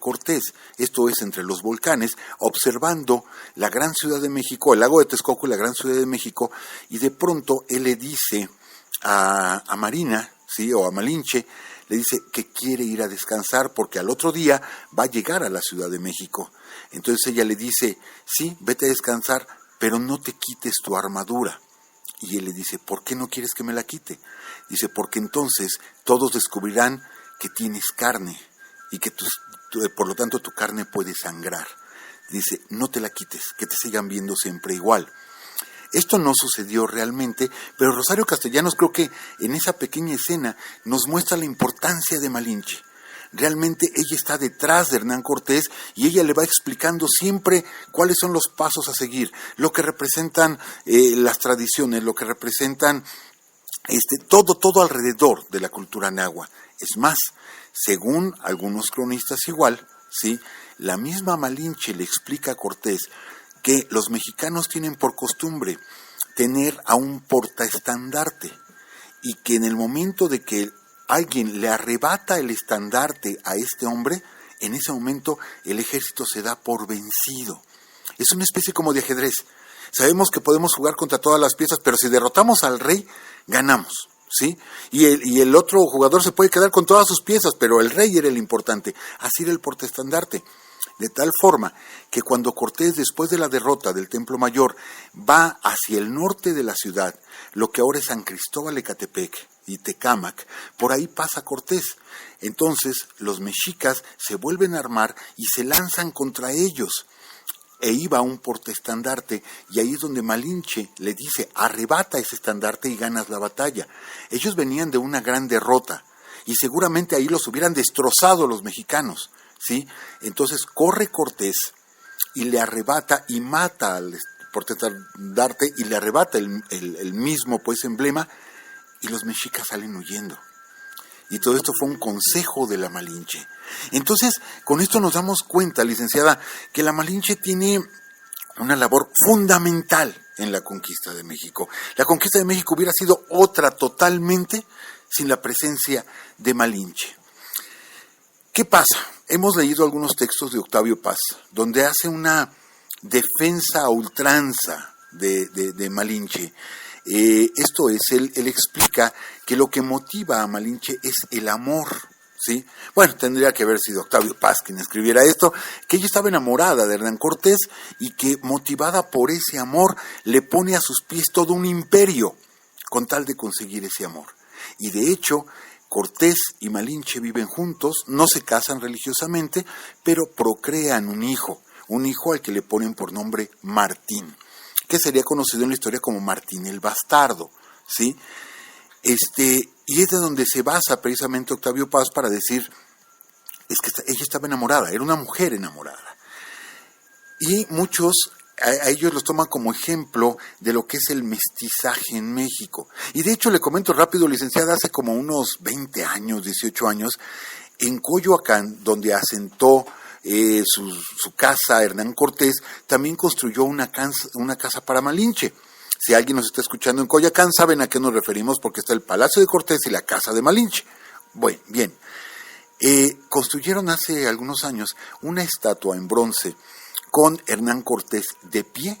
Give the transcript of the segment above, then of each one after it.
Cortés. Esto es entre los volcanes, observando la gran Ciudad de México, el lago de Texcoco y la gran Ciudad de México, y de pronto él le dice a Marina, ¿sí? O a Malinche, le dice que quiere ir a descansar porque al otro día va a llegar a la Ciudad de México. Entonces ella le dice, sí, vete a descansar, pero no te quites tu armadura. Y él le dice, ¿por qué no quieres que me la quite? Dice, porque entonces todos descubrirán que tienes carne y que por lo tanto tu carne puede sangrar. Dice, no te la quites, que te sigan viendo siempre igual. Esto no sucedió realmente, pero Rosario Castellanos creo que en esa pequeña escena nos muestra la importancia de Malinche. Realmente ella está detrás de Hernán Cortés y ella le va explicando siempre cuáles son los pasos a seguir, lo que representan las tradiciones, lo que representan todo alrededor de la cultura náhuatl. Es más, según algunos cronistas igual, ¿sí? La misma Malinche le explica a Cortés que los mexicanos tienen por costumbre tener a un portaestandarte y que en el momento de que alguien le arrebata el estandarte a este hombre, en ese momento el ejército se da por vencido. Es una especie como de ajedrez. Sabemos que podemos jugar contra todas las piezas, pero si derrotamos al rey, ganamos, ¿sí? Y el otro jugador se puede quedar con todas sus piezas, pero el rey era el importante. Así era el portaestandarte. De tal forma que cuando Cortés, después de la derrota del Templo Mayor, va hacia el norte de la ciudad, lo que ahora es San Cristóbal de Catepec y Tecámac, por ahí pasa Cortés. Entonces los mexicas se vuelven a armar y se lanzan contra ellos. E iba un portaestandarte, y ahí es donde Malinche le dice, arrebata ese estandarte y ganas la batalla. Ellos venían de una gran derrota, y seguramente ahí los hubieran destrozado los mexicanos, ¿sí? Entonces corre Cortés y le arrebata y mata al portaestandarte y le arrebata el mismo pues emblema, y los mexicas salen huyendo. Y todo esto fue un consejo de la Malinche. Entonces, con esto nos damos cuenta, licenciada, que la Malinche tiene una labor fundamental en la conquista de México. La conquista de México hubiera sido otra totalmente sin la presencia de Malinche. ¿Qué pasa? Hemos leído algunos textos de Octavio Paz, donde hace una defensa a ultranza de Malinche. Esto es, él explica que lo que motiva a Malinche es el amor, ¿sí? Bueno, tendría que haber sido Octavio Paz quien escribiera esto, que ella estaba enamorada de Hernán Cortés y que, motivada por ese amor, le pone a sus pies todo un imperio con tal de conseguir ese amor. Y de hecho, Cortés y Malinche viven juntos, no se casan religiosamente, pero procrean un hijo al que le ponen por nombre Martín, que sería conocido en la historia como Martín el Bastardo, ¿sí? Y es de donde se basa precisamente Octavio Paz para decir, es que ella estaba enamorada, era una mujer enamorada. Y muchos a ellos los toman como ejemplo de lo que es el mestizaje en México. Y de hecho, le comento rápido, licenciada, hace como unos 20 años, 18 años, en Coyoacán, donde asentó su casa Hernán Cortés, también construyó una casa para Malinche. Si alguien nos está escuchando en Coyoacán, saben a qué nos referimos, porque está el Palacio de Cortés y la casa de Malinche. Bueno, bien. Construyeron hace algunos años una estatua en bronce con Hernán Cortés de pie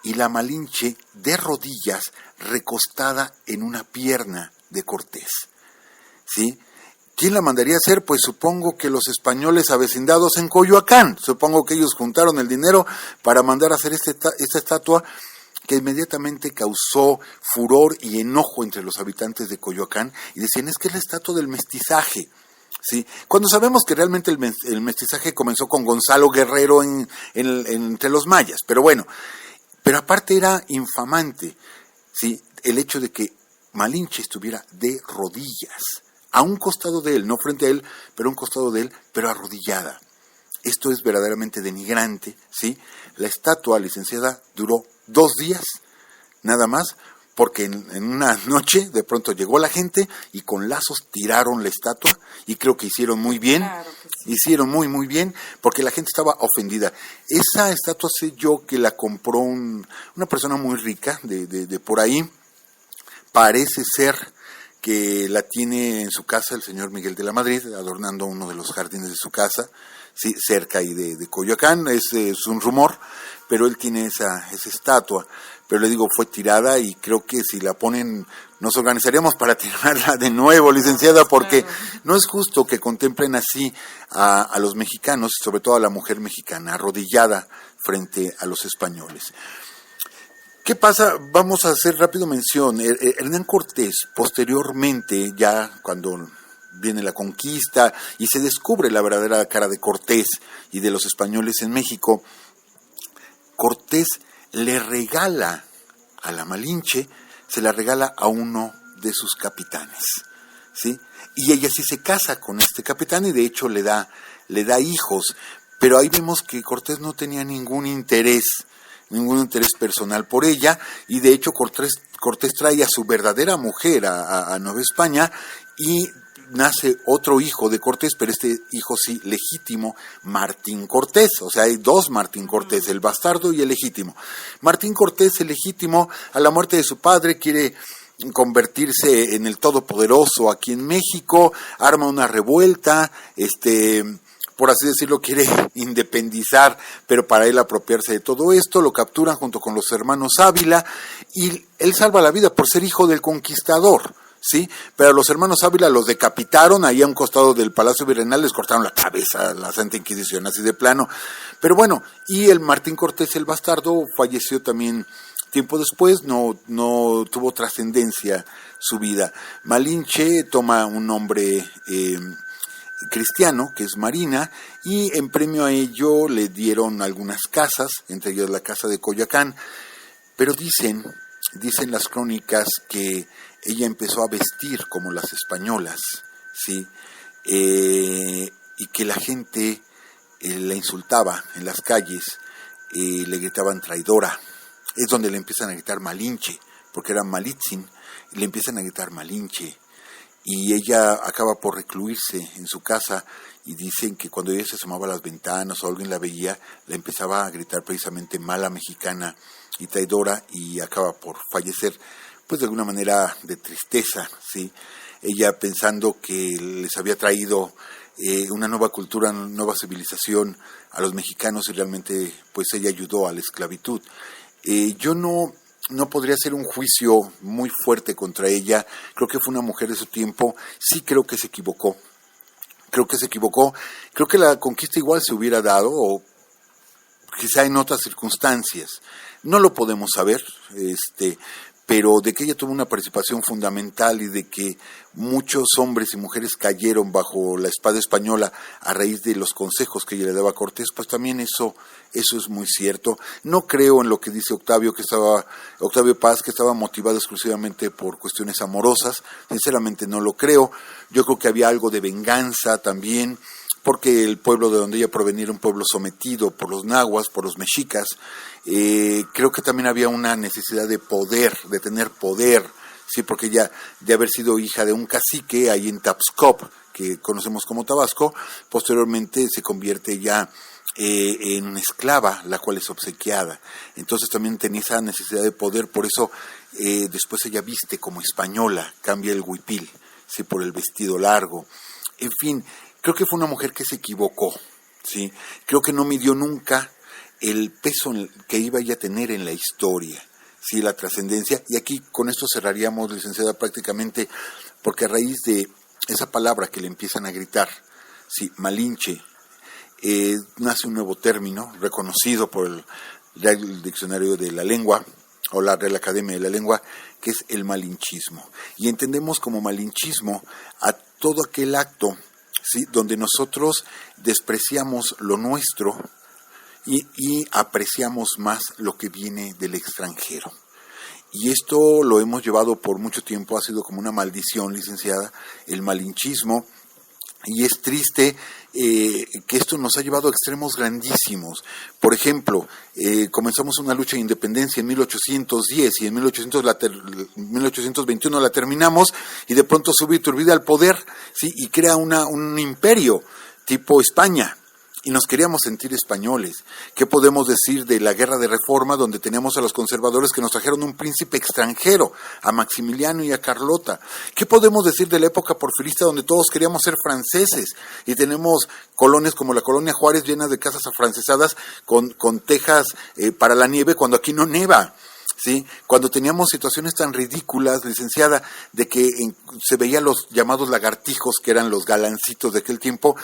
y la Malinche de rodillas recostada en una pierna de Cortés, ¿sí? ¿Quién la mandaría a hacer? Pues supongo que los españoles avecindados en Coyoacán. Supongo que ellos juntaron el dinero para mandar a hacer esta estatua, que inmediatamente causó furor y enojo entre los habitantes de Coyoacán, y decían, es que es la estatua del mestizaje, ¿sí? Cuando sabemos que realmente el mestizaje comenzó con Gonzalo Guerrero entre los mayas, pero bueno, pero aparte era infamante, ¿sí? El hecho de que Malinche estuviera de rodillas, a un costado de él, no frente a él, pero a un costado de él, pero arrodillada. Esto es verdaderamente denigrante, ¿sí? La estatua, licenciada, duró 2 días, nada más, porque en una noche de pronto llegó la gente y con lazos tiraron la estatua, y creo que hicieron muy bien, claro que sí. Hicieron muy bien, porque la gente estaba ofendida. Esa estatua sé yo que la compró una persona muy rica de por ahí, parece ser que la tiene en su casa el señor Miguel de la Madrid, adornando uno de los jardines de su casa, sí, cerca ahí de Coyoacán, es un rumor, pero él tiene esa estatua. Pero le digo, fue tirada y creo que si la ponen, nos organizaríamos para tirarla de nuevo, licenciada, porque no es justo que contemplen así a los mexicanos, sobre todo a la mujer mexicana, arrodillada frente a los españoles. ¿Qué pasa? Vamos a hacer rápido mención. Hernán Cortés, posteriormente, ya cuando viene la conquista y se descubre la verdadera cara de Cortés y de los españoles en México, Cortés le regala a la Malinche, se la regala a uno de sus capitanes, ¿sí? Y ella sí se casa con este capitán y de hecho le da hijos, pero ahí vemos que Cortés no tenía ningún interés personal por ella, y de hecho Cortés trae a su verdadera mujer a Nueva España y nace otro hijo de Cortés, pero este hijo sí legítimo, Martín Cortés. O sea, hay dos Martín Cortés, el bastardo y el legítimo. Martín Cortés, el legítimo, a la muerte de su padre, quiere convertirse en el todopoderoso aquí en México, arma una revuelta, por así decirlo, quiere independizar, pero para él apropiarse de todo esto, lo capturan junto con los hermanos Ávila, y él salva la vida por ser hijo del conquistador, ¿sí? Pero a los hermanos Ávila los decapitaron ahí a un costado del Palacio Virreinal, les cortaron la cabeza, la Santa Inquisición, así de plano. Pero bueno, y el Martín Cortés, el bastardo, falleció también tiempo después, no tuvo trascendencia su vida. Malinche toma un nombre cristiano, que es Marina, y en premio a ello le dieron algunas casas, entre ellas la casa de Coyoacán, pero dicen las crónicas que ella empezó a vestir como las españolas, ¿sí? Y que la gente la insultaba en las calles, le gritaban traidora. Es donde le empiezan a gritar Malinche, porque era Malitzin, y le empiezan a gritar Malinche. Y ella acaba por recluirse en su casa, y dicen que cuando ella se asomaba a las ventanas o alguien la veía, le empezaba a gritar precisamente mala mexicana y traidora, y acaba por fallecer, pues de alguna manera de tristeza, ¿sí? Ella pensando que les había traído una nueva cultura, una nueva civilización a los mexicanos, y realmente pues ella ayudó a la esclavitud. Yo no podría hacer un juicio muy fuerte contra ella. Creo que fue una mujer de su tiempo. Sí, creo que se equivocó. Creo que la conquista igual se hubiera dado, o quizá en otras circunstancias. No lo podemos saber, pero de que ella tuvo una participación fundamental y de que muchos hombres y mujeres cayeron bajo la espada española a raíz de los consejos que ella le daba a Cortés, pues también eso es muy cierto. No creo en lo que dice Octavio Paz, que estaba motivado exclusivamente por cuestiones amorosas. Sinceramente no lo creo. Yo creo que había algo de venganza también, porque el pueblo de donde ella provenía era un pueblo sometido por los nahuas, por los mexicas. Creo que también había una necesidad de poder, de tener poder, sí, porque ella, de haber sido hija de un cacique ahí en Tapscop, que conocemos como Tabasco, posteriormente se convierte ya en una esclava, la cual es obsequiada. Entonces también tenía esa necesidad de poder, por eso después ella viste como española, cambia el huipil, sí, por el vestido largo. En fin, creo que fue una mujer que se equivocó, ¿sí? Creo que no midió nunca el peso que iba ella a tener en la historia, ¿sí? La trascendencia. Y aquí con esto cerraríamos, licenciada, prácticamente, porque a raíz de esa palabra que le empiezan a gritar, ¿sí? Malinche, nace un nuevo término reconocido por el Real Diccionario de la Lengua, o la Real Academia de la Lengua, que es el malinchismo. Y entendemos como malinchismo a todo aquel acto, ¿sí? Donde nosotros despreciamos lo nuestro y apreciamos más lo que viene del extranjero. Y esto lo hemos llevado por mucho tiempo, ha sido como una maldición, licenciada, el malinchismo, y es triste que esto nos ha llevado a extremos grandísimos. Por ejemplo, comenzamos una lucha de independencia en 1810 y en 1821 la terminamos, y de pronto sube Iturbide al poder, ¿sí? Y crea un imperio tipo España. y nos queríamos sentir españoles. ¿Qué podemos decir de la Guerra de Reforma, donde teníamos a los conservadores que nos trajeron un príncipe extranjero, a Maximiliano y a Carlota? ¿Qué podemos decir de la época porfirista, donde todos queríamos ser franceses y tenemos colonias como la colonia Juárez llenas de casas afrancesadas con tejas para la nieve cuando aquí no neva? ¿Sí? Cuando teníamos situaciones tan ridículas, licenciada, de que se veían los llamados lagartijos, que eran los galancitos de aquel tiempo,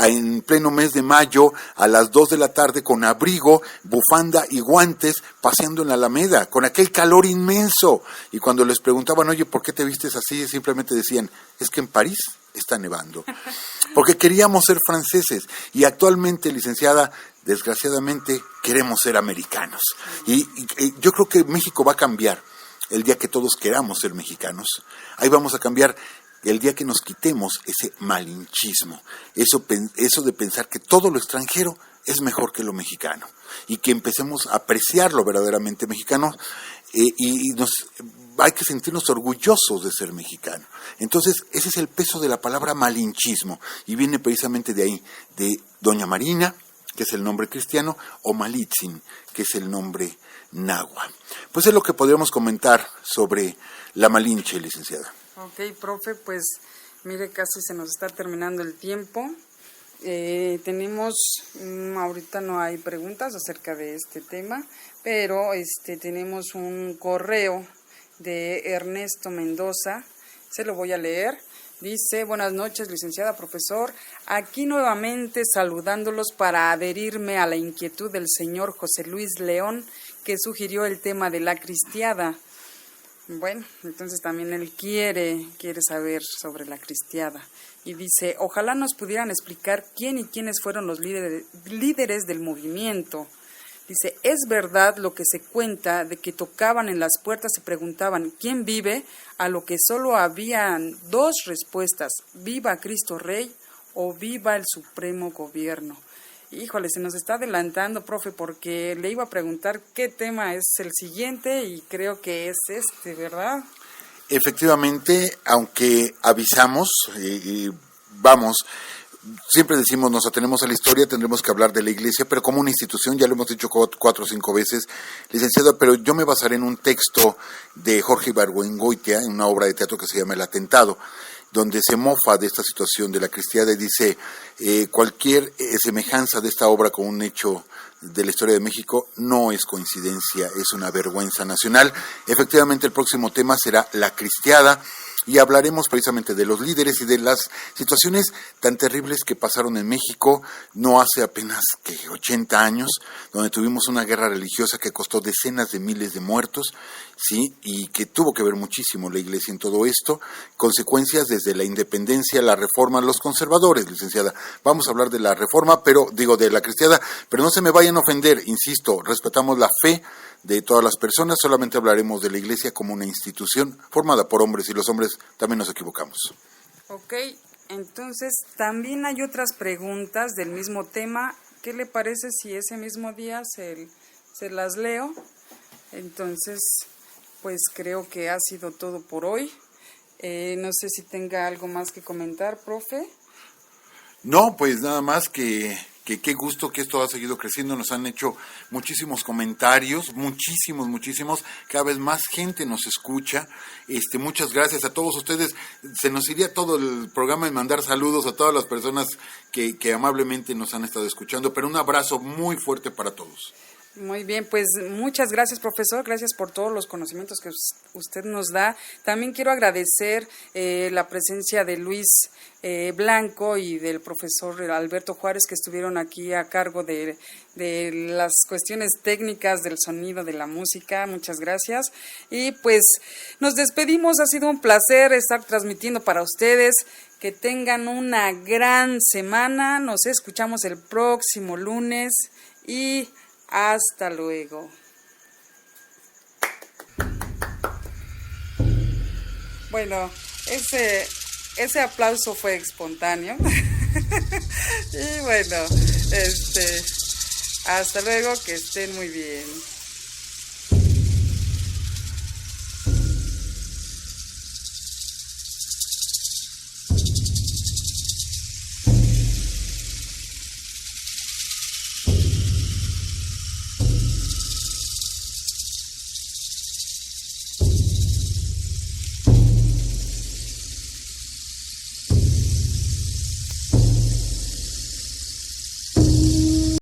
en pleno mes de mayo, a las 2 de la tarde, con abrigo, bufanda y guantes, paseando en la Alameda, con aquel calor inmenso. Y cuando les preguntaban, oye, ¿por qué te vistes así? Simplemente decían, es que en París está nevando. Porque queríamos ser franceses. Y actualmente, licenciada, desgraciadamente queremos ser americanos. Y yo creo que México va a cambiar el día que todos queramos ser mexicanos. Ahí vamos a cambiar el día que nos quitemos ese malinchismo, eso de pensar que todo lo extranjero es mejor que lo mexicano, y que empecemos a apreciar lo verdaderamente mexicano, hay que sentirnos orgullosos de ser mexicano. Entonces, ese es el peso de la palabra malinchismo, y viene precisamente de ahí, de Doña Marina, que es el nombre cristiano, o Malitzin, que es el nombre náhuatl. Pues es lo que podríamos comentar sobre la Malinche, licenciada. Ok, profe, pues mire, casi se nos está terminando el tiempo. Ahorita no hay preguntas acerca de este tema, pero tenemos un correo de Ernesto Mendoza, se lo voy a leer. Dice, buenas noches, licenciada, profesor, aquí nuevamente saludándolos para adherirme a la inquietud del señor José Luis León, que sugirió el tema de la cristiada. Bueno, entonces también él quiere saber sobre la cristiada. Y dice, ojalá nos pudieran explicar quién y quiénes fueron los líderes del movimiento. Dice, es verdad lo que se cuenta de que tocaban en las puertas y preguntaban, ¿quién vive? A lo que solo habían dos respuestas, viva Cristo Rey o viva el Supremo Gobierno. Híjole, se nos está adelantando, profe, porque le iba a preguntar qué tema es el siguiente y creo que es ¿verdad? Efectivamente, aunque avisamos, vamos, siempre decimos, nos atenemos a la historia, tendremos que hablar de la Iglesia, pero como una institución, ya lo hemos dicho 4 o 5 veces, licenciada, pero yo me basaré en un texto de Jorge Ibargüengoitia, en una obra de teatro que se llama El Atentado, donde se mofa de esta situación de la cristiada y dice, cualquier semejanza de esta obra con un hecho de la historia de México no es coincidencia, es una vergüenza nacional. Efectivamente, el próximo tema será la cristiada, y hablaremos precisamente de los líderes y de las situaciones tan terribles que pasaron en México no hace apenas 80 años, donde tuvimos una guerra religiosa que costó decenas de miles de muertos, sí, y que tuvo que ver muchísimo la Iglesia en todo esto, consecuencias desde la independencia, la reforma, los conservadores, licenciada. Vamos a hablar de la reforma, de la cristiada, pero no se me vayan a ofender, insisto, respetamos la fe de todas las personas, solamente hablaremos de la Iglesia como una institución formada por hombres, y los hombres también nos equivocamos. Ok, entonces también hay otras preguntas del mismo tema. ¿Qué le parece si ese mismo día se las leo? Entonces, pues creo que ha sido todo por hoy. No sé si tenga algo más que comentar, profe. No, pues nada más que qué gusto que esto ha seguido creciendo, nos han hecho muchísimos comentarios, muchísimos, cada vez más gente nos escucha, muchas gracias a todos ustedes, se nos iría todo el programa en mandar saludos a todas las personas que amablemente nos han estado escuchando, pero un abrazo muy fuerte para todos. Muy bien, pues muchas gracias, profesor, gracias por todos los conocimientos que usted nos da. También quiero agradecer la presencia de Luis Blanco y del profesor Alberto Juárez, que estuvieron aquí a cargo de las cuestiones técnicas del sonido, de la música. Muchas gracias. Y pues nos despedimos, ha sido un placer estar transmitiendo para ustedes. Que tengan una gran semana, nos escuchamos el próximo lunes y hasta luego. Bueno, ese aplauso fue espontáneo. Y bueno, hasta luego, que estén muy bien.